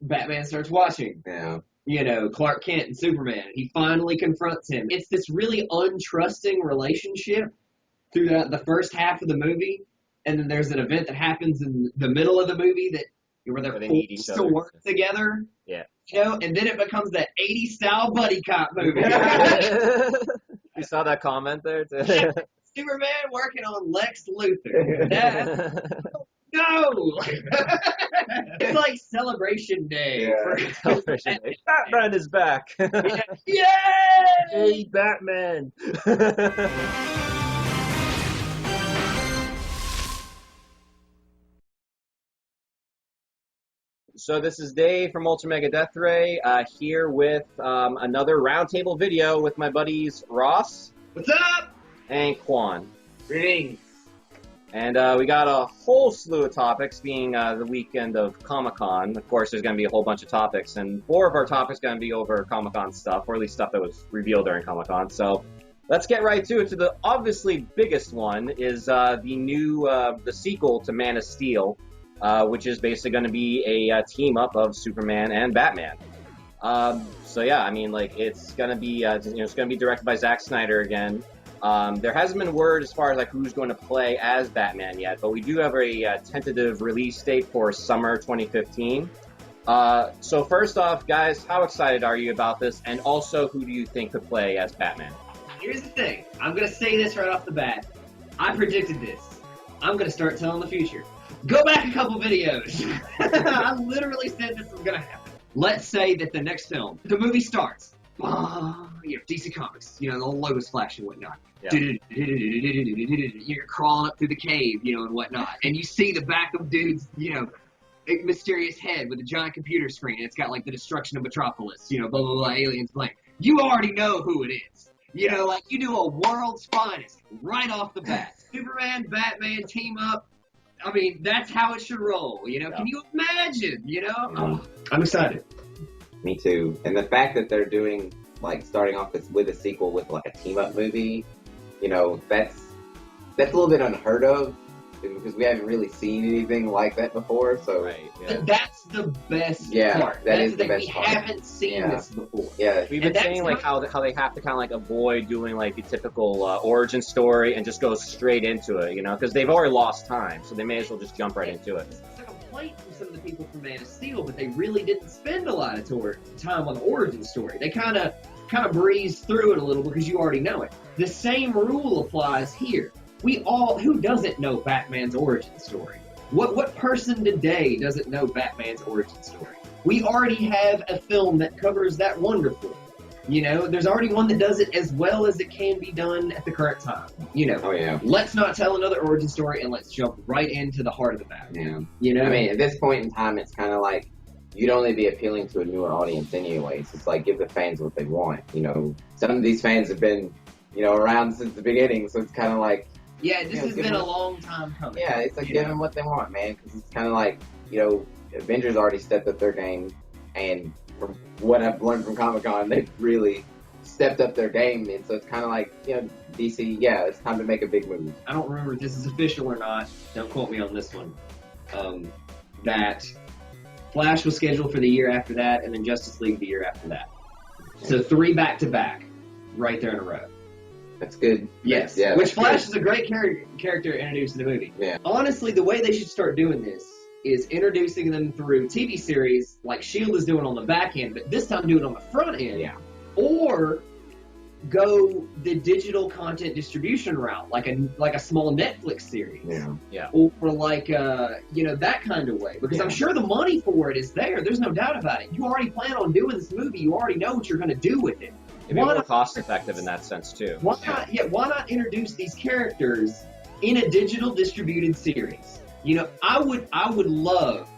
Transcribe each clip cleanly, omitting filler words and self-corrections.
Batman starts watching. Yeah. You know, Clark Kent and Superman. He finally confronts him. It's this really untrusting relationship throughout the first half of the movie, and then there's an event that happens in the middle of the movie where they're forced to work together. Yeah. You know, and then it becomes that 80s style buddy cop movie. You saw that comment there too. Superman working on Lex Luthor. No! It's like Celebration Day. Yeah. Celebration Day. Batman is back. Yay! Hey, Batman. So this is Dave from Ultra Mega Death Ray, here with another roundtable video with my buddies Ross. What's up? And Quan. Greetings. And we got a whole slew of topics, being the weekend of Comic-Con. Of course, there's going to be a whole bunch of topics, and 4 of our topics going to be over Comic-Con stuff, or at least stuff that was revealed during Comic-Con. So let's get right to it. So the obviously biggest one is the sequel to Man of Steel, which is basically going to be a team up of Superman and Batman. So yeah, I mean, like, it's going to be it's going to be directed by Zack Snyder again. There hasn't been word as far as like who's going to play as Batman yet, but we do have a tentative release date for summer 2015. So first off, guys, how excited are you about this? And also, who do you think could play as Batman? Here's the thing. I'm going to say this right off the bat. I predicted this. I'm going to start telling the future. Go back a couple videos. I literally said this was going to happen. Let's say that the next film, the movie starts. You know, DC Comics, you know, the logos flash and whatnot. Yeah. You're crawling up through the cave, you know, and whatnot. And you see the back of dude's, you know, mysterious head with a giant computer screen. It's got, like, the destruction of Metropolis, you know, blah, blah, blah, aliens playing. You already know who it is. You know, like, you do a world's finest right off the bat. Superman, Batman, team up. I mean, that's how it should roll, you know? Yeah. Can you imagine, you know? I'm excited. Me too. And the fact that they're doing, like, starting off with a sequel with, like, a team-up movie, you know, that's a little bit unheard of, because we haven't really seen anything like that before, so... Right, yeah. That's the best part. That is the best part. We haven't seen this before. Yeah. We've been saying, like, how they have to kind of, like, avoid doing, like, the typical origin story and just go straight into it, you know? Because they've already lost time, so they may as well just jump right into it. It's a complaint from some of the people from Man of Steel, but they really didn't spend a lot of time on the origin story. They kind of breezed through it a little because you already know it. The same rule applies here. Who doesn't know Batman's origin story? What person today doesn't know Batman's origin story? We already have a film that covers that wonderfully. You know, there's already one that does it as well as it can be done at the current time. You know, Let's not tell another origin story and let's jump right into the heart of the matter. Yeah. You know? I mean, at this point in time, it's kind of like you'd only be appealing to a newer audience anyways. It's like, give the fans what they want. You know, some of these fans have been, you know, around since the beginning, so it's kind of like, yeah, this has been a long time coming. Yeah, it's like, give them what they want, man, because it's kind of like, you know, Avengers already stepped up their game, and from what I've learned from Comic-Con, they've really stepped up their game, and so it's kind of like, you know, DC, yeah, it's time to make a big move. I don't remember if this is official or not, don't quote me on this one, that Flash was scheduled for the year after that, and then Justice League the year after that. So 3 back-to-back, right there in a row. That's good. Yes. Yeah, which Flash is a great character introduced in the movie. Yeah. Honestly, the way they should start doing this is introducing them through TV series like S.H.I.E.L.D. is doing on the back end, but this time do it on the front end. Yeah. Or go the digital content distribution route, like a small Netflix series. Yeah. Yeah. Or like, you know, that kind of way. Because I'm sure the money for it is there. There's no doubt about it. You already plan on doing this movie. You already know what you're going to do with it. It'd be more cost-effective in that sense, too. Why not introduce these characters in a digital distributed series? You know, I would love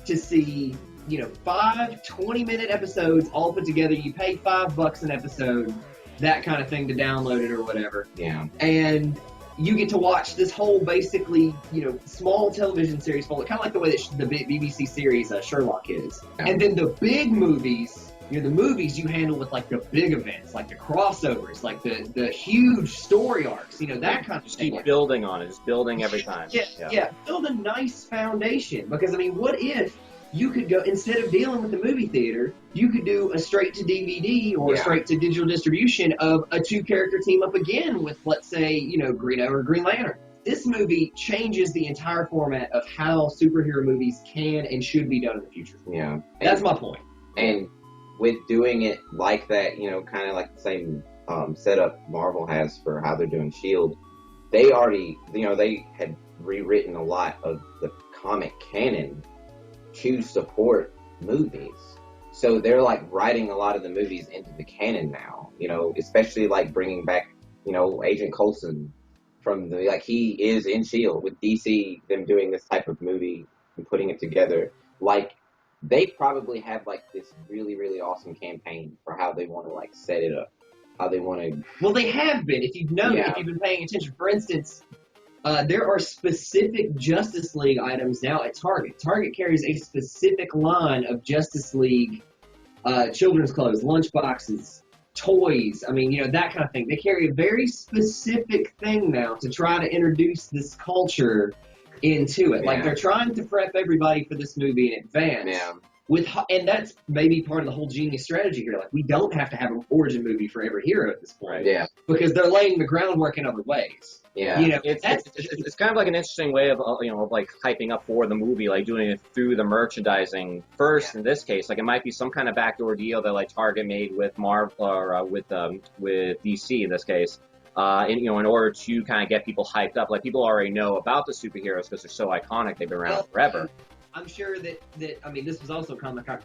to see, you know, 5 20-minute episodes all put together. You pay $5 an episode, that kind of thing, to download it or whatever. Yeah. And you get to watch this whole, basically, you know, small television series full, kind of like the way that the BBC series Sherlock is. Yeah. And then the big movies, you know, the movies you handle with, like, the big events, like the crossovers, like the huge story arcs, you know, that kind of Keep stuff. building on it, just building every time. Yeah, build a nice foundation. Because, I mean, what if you could go, instead of dealing with the movie theater, you could do a straight to DVD or straight to digital distribution of a 2-character team up again with, let's say, you know, Green Arrow or Green Lantern. This movie changes the entire format of how superhero movies can and should be done in the future. Yeah. That's my point. And with doing it like that, you know, kind of like the same setup Marvel has for how they're doing S.H.I.E.L.D., they already, you know, they had rewritten a lot of the comic canon to support movies. So they're like writing a lot of the movies into the canon now, you know, especially like bringing back, you know, Agent Coulson from the, like, he is in S.H.I.E.L.D. with DC, them doing this type of movie and putting it together. Like, they probably have like this really, really awesome campaign for how they want to like set it up, how they want to. Well, they have been. If you've known, if you've been paying attention, for instance, there are specific Justice League items now at Target. Target carries a specific line of Justice League children's clothes, lunch boxes, toys. I mean, you know, that kind of thing. They carry a very specific thing now to try to introduce this culture into it. Like, they're trying to prep everybody for this movie in advance. And that's maybe part of the whole genius strategy here. Like, we don't have to have an origin movie for every hero at this point. Because they're laying the groundwork in other ways. You know, it's kind of like an interesting way of, you know, of like hyping up for the movie, like doing it through the merchandising first. In this case, like it might be some kind of backdoor deal that like Target made with Marvel or with DC in this case. In order to kind of get people hyped up. Like, people already know about the superheroes because they're so iconic. They've been around forever. I'm sure that I mean, this was also Comic-Con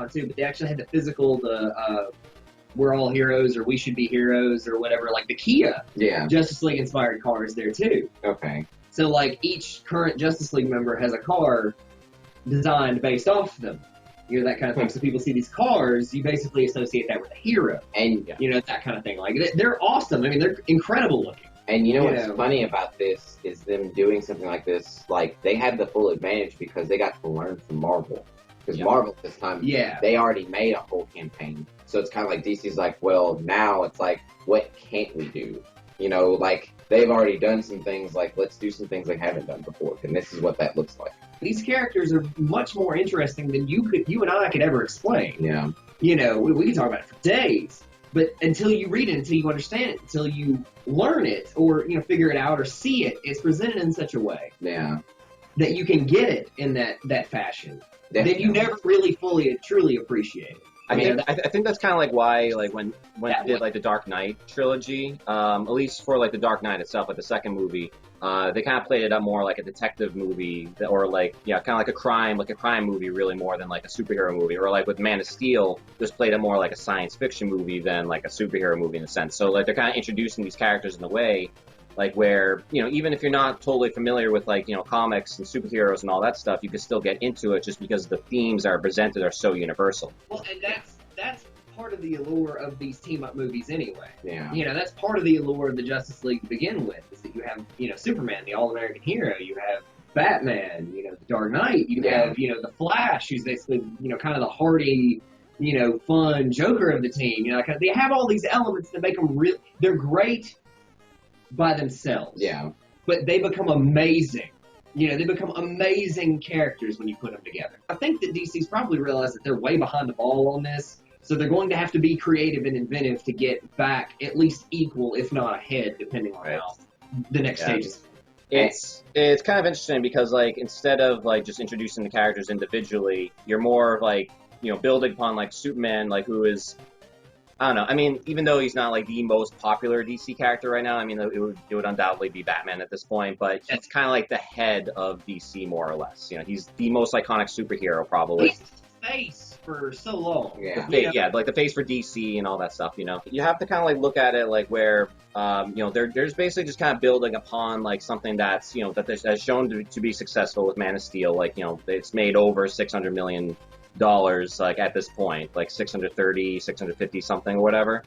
too, but they actually had the physical, We're All Heroes or We Should Be Heroes or whatever, like the Kia Justice League inspired cars there too. Okay. So, like, each current Justice League member has a car designed based off them. You know, that kind of thing. So people see these cars, you basically associate that with a hero. And, you know, that kind of thing. Like, they're awesome. I mean, they're incredible looking. And you know what's funny about this is them doing something like this, like, they had the full advantage because they got to learn from Marvel. Because Marvel at this time, they already made a whole campaign. So it's kind of like DC's like, well, now it's like, what can't we do? You know, like, they've already done some things, like, let's do some things they haven't done before. And this is what that looks like. These characters are much more interesting than you and I could ever explain. Yeah. You know, we can talk about it for days, but until you read it, until you understand it, until you learn it, or, you know, figure it out or see it, it's presented in such a way that you can get it in that fashion. Then you never really truly appreciate it. I think that's kind of like why, like, when they did like the Dark Knight trilogy, at least for like the Dark Knight itself, like the second movie, they kind of played it up more like a detective movie, or like, kind of like a crime movie, really, more than like a superhero movie. Or like with Man of Steel, just played it more like a science fiction movie than like a superhero movie in a sense. So like they're kind of introducing these characters in a way, like, where, you know, even if you're not totally familiar with, like, you know, comics and superheroes and all that stuff, you can still get into it just because the themes that are presented are so universal. Well, and that's part of the allure of these team-up movies anyway. Yeah. You know, that's part of the allure of the Justice League to begin with, is that you have, you know, Superman, the all-American hero, you have Batman, you know, the Dark Knight, you have, you know, the Flash, who's basically, you know, kind of the hardy, you know, fun Joker of the team. You know, kind of, they have all these elements that make them they're great by themselves. Yeah. But they become amazing. You know, they become amazing characters when you put them together. I think that DC's probably realized that they're way behind the ball on this, so they're going to have to be creative and inventive to get back at least equal, if not ahead, depending on how the next stage is. It's kind of interesting because, like, instead of, like, just introducing the characters individually, you're more, like, you know, building upon, like, Superman, like, who is, I don't know. I mean, even though he's not like the most popular DC character right now, I mean, it would undoubtedly be Batman at this point, but it's kind of like the head of DC, more or less. You know, he's the most iconic superhero, probably. He's the face for so long. Like the face for DC and all that stuff, you know. You have to kind of like look at it like where, you know, there's basically just kind of building upon like something that's, you know, that's shown to be successful with Man of Steel. Like, you know, it's made over $600 million. Like at this point, like 630, 650 something or whatever.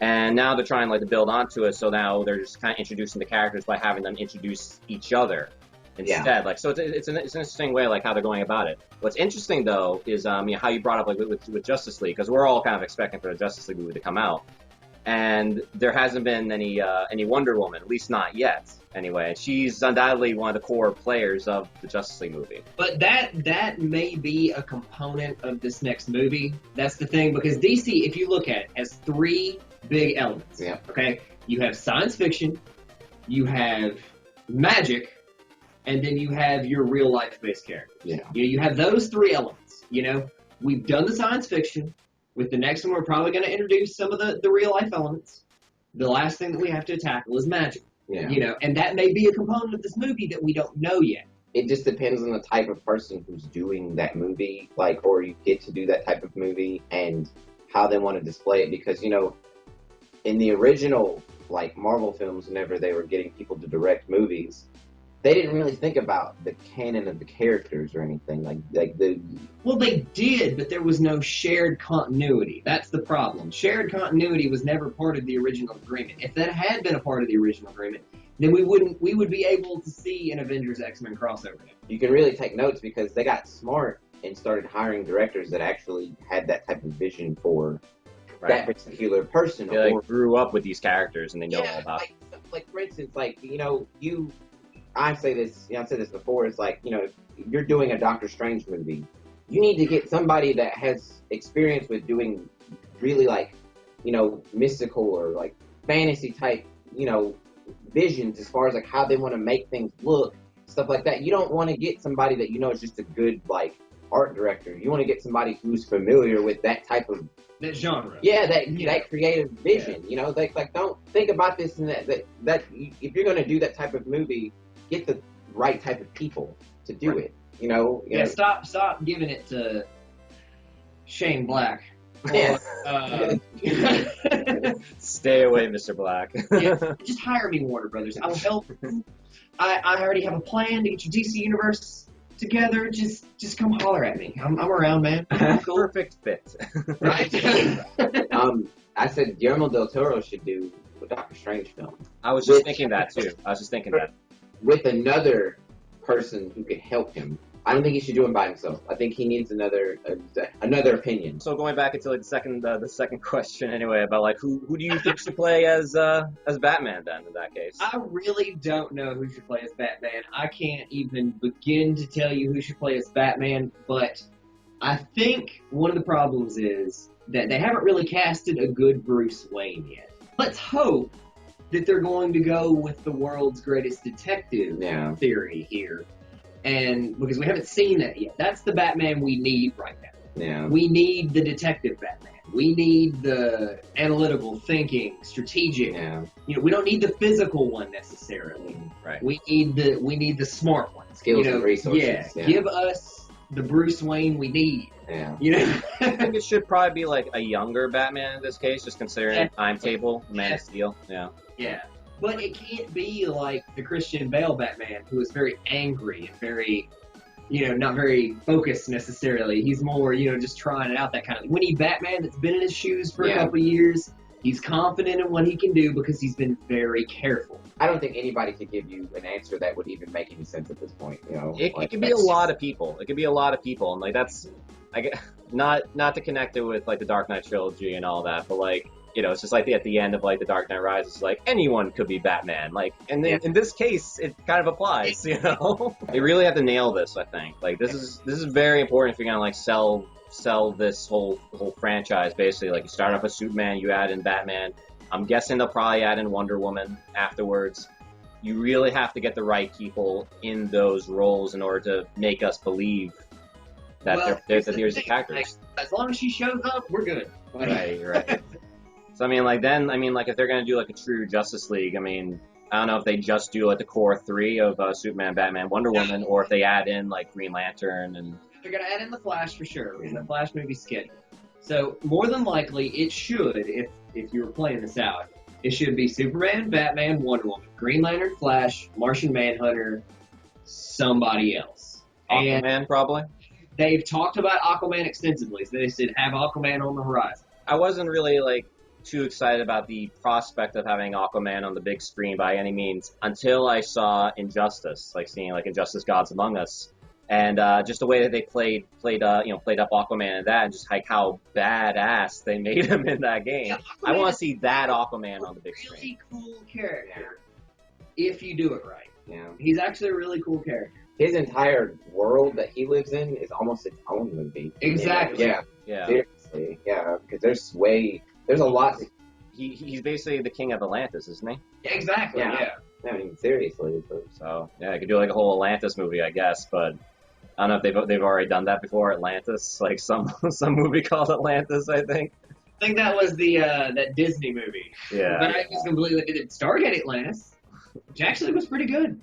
And now they're trying like to build onto it, so now they're just kind of introducing the characters by having them introduce each other instead. Like, so it's an interesting way, like, how they're going about it. What's interesting though is you know, how you brought up like with Justice League, because we're all kind of expecting for the Justice League movie to come out. And there hasn't been any Wonder Woman, at least not yet. Anyway, she's undoubtedly one of the core players of the Justice League movie. But that may be a component of this next movie. That's the thing, because DC, if you look at it, has three big elements. Yeah. Okay? You have science fiction, you have magic, and then you have your real life based characters. Yeah. You have those three elements. We've done the science fiction. With the next one, we're probably going to introduce some of the real life elements. The last thing that we have to tackle is magic. Yeah. And that may be a component of this movie that we don't know yet. It just depends on the type of person who's doing that movie, or you get to do that type of movie, and how they want to display it. Because, in the original, Marvel films, whenever they were getting people to direct movies, they didn't really think about the canon of the characters or anything. Well, they did, but there was no shared continuity. That's the problem. Shared continuity was never part of the original agreement. If that had been a part of the original agreement, then we would be able to see an Avengers X-Men crossover. You can really take notes because they got smart and started hiring directors that actually had that type of vision for that particular person. They grew up with these characters and they know all about it. For instance, I've said this before, it's if you're doing a Doctor Strange movie, you need to get somebody that has experience with doing really mystical or fantasy type, visions as far as how they want to make things look, stuff like that. You don't want to get somebody that is just a good art director. You want to get somebody who's familiar with that type of that genre. Yeah, that creative vision. Yeah. Don't think about this and that if you're going to do that type of movie, get the right type of people to do it. Stop giving it to Shane Black. Yeah. Stay away, Mr. Black. Just hire me, Warner Brothers. I'll help. I already have a plan to get your DC universe together. Just come holler at me. I'm around, man. Cool. Perfect fit. Right? I said Guillermo del Toro should do a Doctor Strange film. I was just thinking that too. With another person who could help him. I don't think he should do it by himself. I think he needs another opinion. So going back into the second question anyway about who do you think should play as Batman then in that case? I really don't know who should play as Batman. I can't even begin to tell you who should play as Batman, but I think one of the problems is that they haven't really casted a good Bruce Wayne yet. Let's hope that they're going to go with the world's greatest detective theory here. And because we haven't seen that yet. That's the Batman we need right now. Yeah. We need the detective Batman. We need the analytical thinking, strategic. Yeah. We don't need the physical one necessarily. Right. We need the smart one. Skills and resources. Yeah. Give us the Bruce Wayne we need. Yeah. I think it should probably be a younger Batman in this case, just considering the timetable, Man of Steel. Yeah. Yeah. But it can't be like the Christian Bale Batman, who is very angry and very, not very focused necessarily. He's more, just trying it out, that kind of. We need Batman that's been in his shoes for a couple of years. He's confident in what he can do because he's been very careful. I don't think anybody could give you an answer that would even make any sense at this point. It could be a lot of people. It could be a lot of people, and that's, not to connect it with the Dark Knight trilogy and all that, but it's just at the end of the Dark Knight Rises, anyone could be Batman. And then in this case, it kind of applies. They really have to nail this. I think this is very important if you're gonna sell this whole franchise. Basically, you start off with Superman, you add in Batman. I'm guessing they'll probably add in Wonder Woman afterwards. You really have to get the right people in those roles in order to make us believe that there's the characters. As long as she shows up, we're good. Right. So if they're gonna do a true Justice League, I don't know if they just do the core three of Superman, Batman, Wonder Woman, or if they add in Green Lantern and. They're gonna add in the Flash for sure. The Flash movie schedule. So more than likely, it should, if you were playing this out, it should be Superman, Batman, Wonder Woman, Green Lantern, Flash, Martian Manhunter, somebody else. Aquaman, probably. They've talked about Aquaman extensively, so they said have Aquaman on the horizon. I wasn't really too excited about the prospect of having Aquaman on the big screen by any means until I saw Injustice, seeing Injustice Gods Among Us. And just the way that they played up Aquaman and that, and just like how badass they made him in that game. Yeah, I want to see that Aquaman on the big screen. Really cool character, if you do it right. Yeah. He's actually a really cool character. His entire world that he lives in is almost its own movie. Exactly. Yeah. Yeah. Seriously. Yeah. Because there's a lot. He's basically the king of Atlantis, isn't he? Exactly. Yeah. I mean, seriously. But, So yeah, I could do like a whole Atlantis movie, I guess, but I don't know if they've already done that before. Atlantis, like some movie called Atlantis, I think. I think that was the that Disney movie. Yeah. But I just completely did Stargate Atlantis, which actually was pretty good.